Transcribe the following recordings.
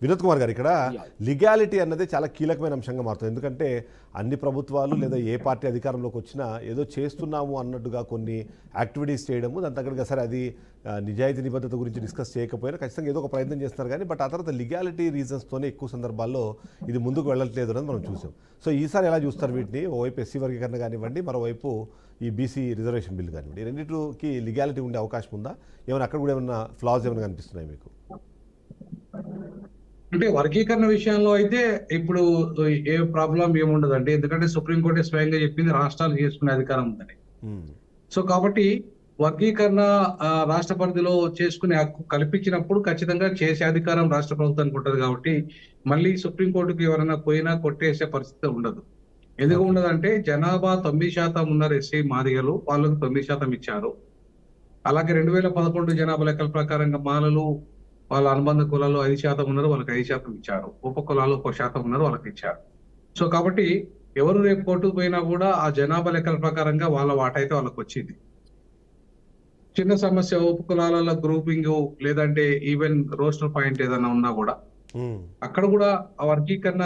వినోద్ కుమార్ గారు, ఇక్కడ లీగాలిటీ అన్నది చాలా కీలకమైన అంశంగా మారుతుంది. ఎందుకంటే అన్ని ప్రభుత్వాలు లేదా ఏ పార్టీ అధికారంలోకి వచ్చినా ఏదో చేస్తున్నాము అన్నట్టుగా కొన్ని యాక్టివిటీస్ చేయడము, దాని తగ్గట్టుగా సరే అది నిజాయితీ నిబద్ధత గురించి డిస్కస్ చేయకపోయినా ఖచ్చితంగా ఏదో ఒక ప్రయత్నం చేస్తున్నారు. కానీ బట్ ఆ తర్వాత లీగాలిటీ రీజన్స్తోనే ఎక్కువ సందర్భాల్లో ఇది ముందుకు వెళ్ళట్లేదు అనేది మనం చూసాం. సో ఈసారి ఎలా చూస్తారు వీటిని? ఓవైపు ఎస్సీ వర్గీకరణ కానివ్వండి, మరోవైపు ఈ బీసీ రిజర్వేషన్ బిల్ కానివ్వండి, ఈ రెండింటికి లీగాలిటీ ఉండే అవకాశం ఉందా? ఏమైనా అక్కడ కూడా ఏమైనా ఫ్లాస్ ఏమైనా కనిపిస్తున్నాయి మీకు? అంటే వర్గీకరణ విషయంలో అయితే ఇప్పుడు ఏ ప్రాబ్లం ఏముండదండి. ఎందుకంటే సుప్రీంకోర్టు స్వయంగా చెప్పింది రాష్ట్రాలు చేసుకునే అధికారం ఉందని. సో కాబట్టి వర్గీకరణ రాష్ట్ర పరిధిలో చేసుకునే హక్కు కల్పించినప్పుడు ఖచ్చితంగా చేసే అధికారం రాష్ట్ర ప్రభుత్వానికి ఉంటుంది. కాబట్టి మళ్ళీ సుప్రీంకోర్టుకి ఎవరైనా పోయినా కొట్టేసే పరిస్థితి ఉండదు. ఎందుకు ఉండదంటే జనాభా 9% ఉన్నారు ఎస్సీ మాదిగలు, వాళ్ళకు 9% ఇచ్చారు. అలాగే 2011 జనాభా లెక్కల ప్రకారంగా మాలలు వాళ్ళ అనుబంధ కులాలు 5% ఉన్నారు, వాళ్ళకి 5% ఇచ్చారు. ఉప కులాలు 1% ఉన్నారు, వాళ్ళకి ఇచ్చారు. సో కాబట్టి ఎవరు రేపు కోర్టుకు పోయినా కూడా ఆ జనాభా లెక్కల ప్రకారంగా వాళ్ళ వాటా అయితే వాళ్ళకి వచ్చింది. చిన్న సమస్య ఉప కులాల గ్రూపింగ్ లేదంటే ఈవెన్ రోస్టర్ పాయింట్ ఏదైనా ఉన్నా కూడా అక్కడ కూడా ఆ వర్గీకరణ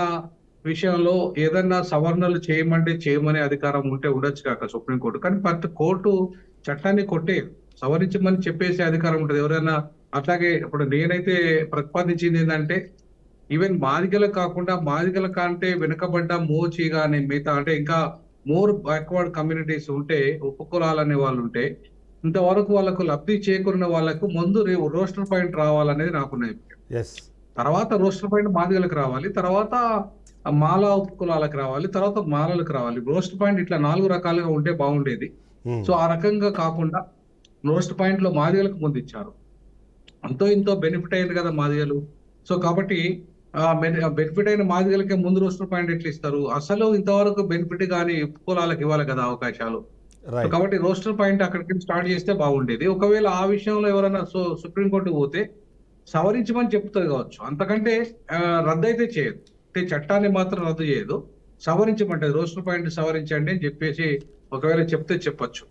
విషయంలో ఏదన్నా సవరణలు చేయమంటే చేయమనే అధికారం ఉంటే ఉండొచ్చు కాక సుప్రీంకోర్టు. కానీ ప్రతి కోర్టు చట్టాన్ని కొట్టే సవరించమని చెప్పేసే అధికారం ఉంటుంది ఎవరైనా. అట్లాగే ఇప్పుడు నేనైతే ప్రతిపాదించింది ఏంటంటే ఈవెన్ మాదిగలకు కాకుండా మాదిగల కంటే వెనుకబడ్డ మోచి కానీ మిగతా అంటే ఇంకా మోర్ బ్యాక్వర్డ్ కమ్యూనిటీస్ ఉంటే, ఉపకులాలనే వాళ్ళు ఉంటే, ఇంతవరకు వాళ్ళకు లబ్ధి చేకూరిన వాళ్ళకు ముందు రోస్టర్ పాయింట్ రావాలనేది నాకున్న అభిప్రాయం. తర్వాత రోస్టర్ పాయింట్ మాదిగలకు రావాలి, తర్వాత మాలా ఉపకులాలకు రావాలి, తర్వాత మాలలకు రావాలి. రోస్టర్ పాయింట్ ఇట్లా 4 రకాలుగా ఉంటే బాగుండేది. సో ఆ రకంగా కాకుండా రోస్టర్ పాయింట్ లో మాదిగలకు ముందు ఇచ్చారు. అంతో ఇంతో బెనిఫిట్ అయింది కదా మాదిగలు. సో కాబట్టి బెనిఫిట్ అయిన మాదిగలకే ముందు రోస్టర్ పాయింట్ ఎట్లా ఇస్తారు? అసలు ఇంతవరకు బెనిఫిట్ కానీ ఉపకులాలకు ఇవ్వాలి కదా అవకాశాలు. కాబట్టి రోస్టర్ పాయింట్ అక్కడికి స్టార్ట్ చేస్తే బాగుండేది. ఒకవేళ ఆ విషయంలో ఎవరైనా సుప్రీంకోర్టు పోతే సవరించమని చెప్తుంది కావచ్చు, అంతకంటే రద్దు అయితే చేయదు. అంటే చట్టాన్ని మాత్రం రద్దు చేయదు, సవరించమంటది. రోస్టర్ పాయింట్ సవరించండి అని చెప్పేసి ఒకవేళ చెప్తే చెప్పొచ్చు.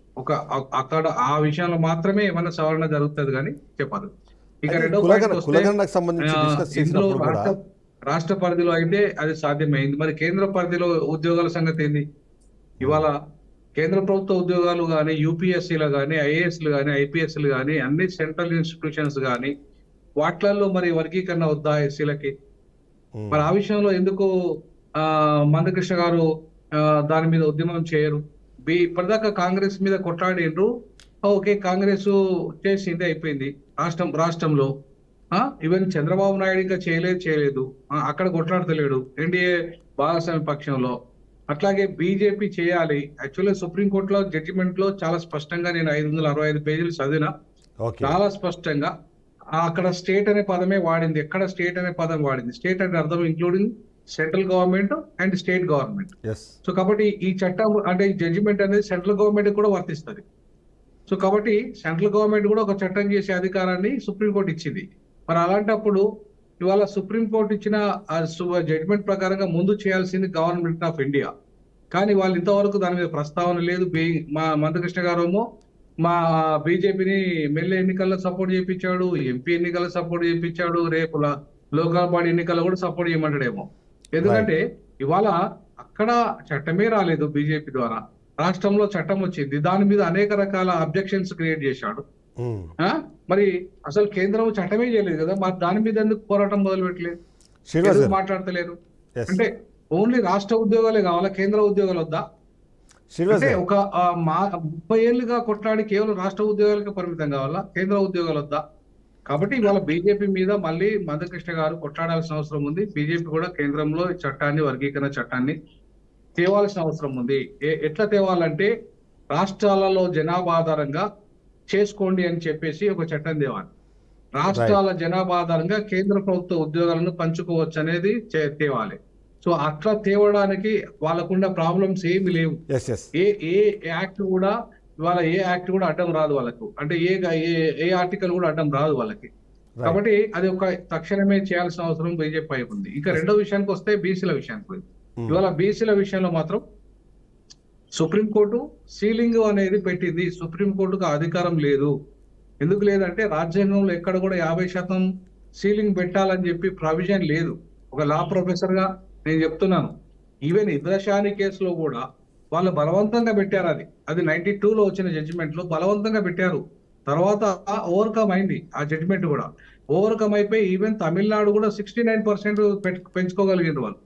అక్కడ ఆ విషయంలో మాత్రమే ఏమైనా సవరణ జరుగుతుంది కానీ చెప్పదు. ఇక రెండో రాష్ట్ర పరిధిలో అయితే అది సాధ్యమైంది. మరి కేంద్ర పరిధిలో ఉద్యోగాల సంగతి ఏంది? ఇవాళ కేంద్ర ప్రభుత్వ ఉద్యోగాలు కానీ, యూపీఎస్సీలు కానీ, ఐఏఎస్లు కానీ, ఐపీఎస్లు కానీ, అన్ని సెంట్రల్ ఇన్స్టిట్యూషన్స్ కానీ వాటిలలో మరి వర్గీకరణ వద్దా ఎస్సీలకి? మరి ఆ విషయంలో ఎందుకు మందకృష్ణ గారు దాని మీద ఉద్యమం చేయరు? ఇప్పటిదాకా కాంగ్రెస్ మీద కొట్లాడిండ్రు. ఓకే, కాంగ్రెస్ చేసింది అయిపోయింది రాష్ట్రంలో. ఈవెన్ చంద్రబాబు నాయుడు ఇంకా చేయలేదు, అక్కడ కొట్లాడతలేడు ఎన్డీఏ భాగస్వామ్య పక్షంలో. అట్లాగే బీజేపీ చేయాలి. యాక్చువల్గా సుప్రీంకోర్టులో జడ్జిమెంట్ లో చాలా స్పష్టంగా నేను 565 పేజీలు చదివిన, చాలా స్పష్టంగా అక్కడ స్టేట్ అనే పదమే వాడింది. ఎక్కడ స్టేట్ అనే పదం వాడింది? స్టేట్ అంటే అర్థం including central government and state government. So కాబట్టి ఈ చట్టం అంటే ఈ జడ్జిమెంట్ అనేది సెంట్రల్ గవర్నమెంట్ కూడా వర్తిస్తుంది. సో కాబట్టి సెంట్రల్ గవర్నమెంట్ కూడా ఒక చట్టం చేసే అధికారాన్ని సుప్రీంకోర్టు ఇచ్చింది. మరి అలాంటప్పుడు ఇవాళ సుప్రీంకోర్టు ఇచ్చిన జడ్జిమెంట్ ప్రకారంగా ముందు చేయాల్సింది గవర్నమెంట్ ఆఫ్ ఇండియా. కానీ వాళ్ళు ఇంతవరకు దాని మీద ప్రస్తావన లేదు. మా మందకృష్ణ గారేమో మా బీజేపీని ఎమ్మెల్యే ఎన్నికల్లో సపోర్ట్ చేయించాడు, ఎంపీ ఎన్నికల్లో సపోర్ట్ చేయించాడు, రేపు లోకల్ బాడీ ఎన్నికల్లో కూడా సపోర్ట్ చేయమంటాడేమో. ఎందుకంటే ఇవాళ అక్కడ చట్టమే రాలేదు బీజేపీ ద్వారా, రాష్ట్రంలో చట్టం వచ్చింది, దాని మీద అనేక రకాల అబ్జెక్షన్స్ క్రియేట్ చేశాడు. మరి అసలు కేంద్రం చట్టమే చేయలేదు కదా, మరి దాని మీద ఎందుకు పోరాటం మొదలు పెట్టలేదు? ఎందుకు మాట్లాడతలేరు? అంటే ఓన్లీ రాష్ట్ర ఉద్యోగాలే కావాలా, కేంద్ర ఉద్యోగాలు వద్దా? అంటే ఒక 30 ఏళ్ళుగా కొట్లాడి కేవలం రాష్ట్ర ఉద్యోగాలకే పరిమితం కావాలా, కేంద్ర ఉద్యోగాలు వద్దా? కాబట్టి ఇవాళ బీజేపీ మీద మళ్ళీ మందకృష్ణ గారు కొట్లాడాల్సిన అవసరం ఉంది. బీజేపీ కూడా కేంద్రంలో చట్టాన్ని, వర్గీకరణ చట్టాన్ని తేవాల్సిన అవసరం ఉంది. ఎట్లా తేవాలంటే రాష్ట్రాలలో జనాభా ఆధారంగా చేసుకోండి అని చెప్పేసి ఒక చట్టం తేవాలి. రాష్ట్రాల జనాభా ఆధారంగా కేంద్ర ప్రభుత్వ ఉద్యోగాలను పంచుకోవచ్చు అనేది తేవాలి. సో అట్లా తేవడానికి వాళ్ళకున్న ప్రాబ్లమ్స్ ఏమి లేవు. ఏ యాక్ట్ కూడా ఇవాళ అడ్డం రాదు వాళ్ళకు. అంటే ఏ ఆర్టికల్ కూడా అడ్డం రాదు వాళ్ళకి. కాబట్టి అది ఒక తక్షణమే చేయాల్సిన అవసరం బీజేపీ పై ఉంది. ఇంకా రెండో విషయానికి వస్తే బీసీల విషయానికి, ఇవాళ బీసీల విషయంలో మాత్రం సుప్రీంకోర్టు సీలింగ్ అనేది పెట్టింది. సుప్రీంకోర్టుకు అధికారం లేదు. ఎందుకు లేదంటే రాజ్యాంగంలో ఎక్కడ కూడా 50% సీలింగ్ పెట్టాలని చెప్పి ప్రొవిజన్ లేదు. ఒక లా ప్రొఫెసర్ గా నేను చెప్తున్నాను. ఈవెన్ ఇంద్రశాని కేసులో కూడా వాళ్ళు బలవంతంగా పెట్టారు. అది 92లో వచ్చిన జడ్జిమెంట్ లో బలవంతంగా పెట్టారు. తర్వాత ఓవర్కమ్ అయింది ఆ జడ్జిమెంట్ కూడా. ఓవర్కమ్ అయిపోయి ఈవెన్ తమిళనాడు కూడా 69% పెంచుకోగలిగింది వాళ్ళు.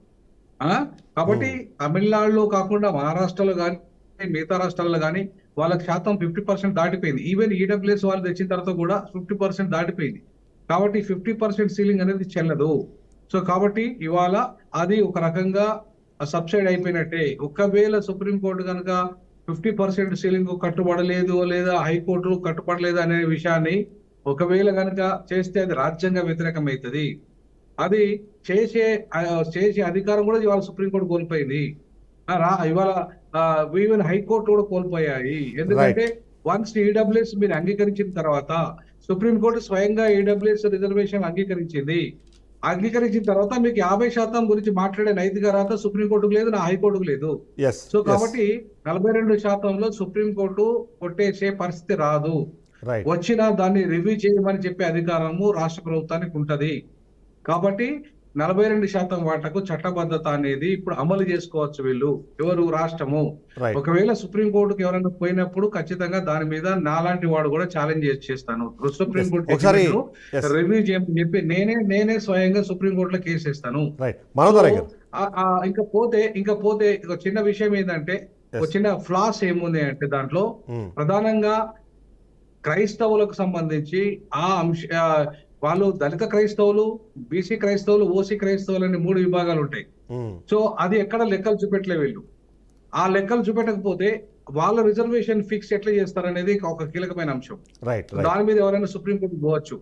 కాబట్టి తమిళనాడులో కాకుండా మహారాష్ట్రలో కానీ మిగతా రాష్ట్రాల్లో కానీ వాళ్ళకి శాతం 50% దాటిపోయింది. ఈవెన్ ఈడబ్ల్యూఎస్ వాళ్ళు తెచ్చిన తర్వాత కూడా 50% దాటిపోయింది. కాబట్టి 50% సీలింగ్ అనేది చెల్లదు. సో కాబట్టి ఇవాళ అది ఒక రకంగా సబ్సైడ్ అయిపోయినట్టే. ఒకవేళ సుప్రీంకోర్టు కనుక 50% సీలింగ్ కట్టుబడలేదు లేదా హైకోర్టు కట్టుబడలేదు అనే విషయాన్ని ఒకవేళ కనుక చేస్తే అది రాజ్యాంగ వ్యతిరేకం అవుతుంది. అది చేసే అధికారం కూడా ఇవాళ సుప్రీంకోర్టు కోల్పోయింది. ఇవాళ ఈవెన్ హైకోర్టు కూడా కోల్పోయాయి. ఎందుకంటే వన్స్ ఈడబ్ల్యూఎస్ మీరు అంగీకరించిన తర్వాత సుప్రీంకోర్టు స్వయంగా ఈడబ్ల్యూఎస్ రిజర్వేషన్ అంగీకరించిన తర్వాత మీకు 50% గురించి మాట్లాడే నైతిక అర్హత సుప్రీంకోర్టుకు లేదు, నా హైకోర్టుకు లేదు. సో కాబట్టి 42%లో సుప్రీంకోర్టు కొట్టేసే పరిస్థితి రాదు. వచ్చినా దాన్ని రివ్యూ చేయమని చెప్పే అధికారము రాష్ట్ర ప్రభుత్వానికి ఉంటది. కాబట్టి 42% వాటకు చట్టబద్ధత అనేది ఇప్పుడు అమలు చేసుకోవచ్చు వీళ్ళు, ఎవరు రాష్ట్రము. ఒకవేళ సుప్రీంకోర్టుకు ఎవరైనా పోయినప్పుడు ఖచ్చితంగా దాని మీద నాలాంటి వాడు కూడా ఛాలెంజ్ చేస్తాను. సుప్రీంకోర్టు రివ్యూ చేయమని చెప్పి నేనే స్వయంగా సుప్రీంకోర్టులో కేసు వేస్తాను. ఇంకా పోతే ఒక చిన్న విషయం ఏంటంటే, ఒక చిన్న ఫ్లాస్ ఏముంది అంటే దాంట్లో ప్రధానంగా క్రైస్తవులకు సంబంధించి వాళ్ళు దళిత క్రైస్తవులు, బీసీ క్రైస్తవులు, ఓసీ క్రైస్తవులు అనే 3 విభాగాలు ఉంటాయి. సో అది ఎక్కడ లెక్కలు చూపెట్టలే వీళ్ళు. ఆ లెక్కలు చూపెట్టకపోతే వాళ్ళ రిజర్వేషన్ ఫిక్స్ ఎట్లా చేస్తారనేది ఒక కీలకమైన అంశం. దాని మీద ఎవరైనా సుప్రీంకోర్టు పోవచ్చు.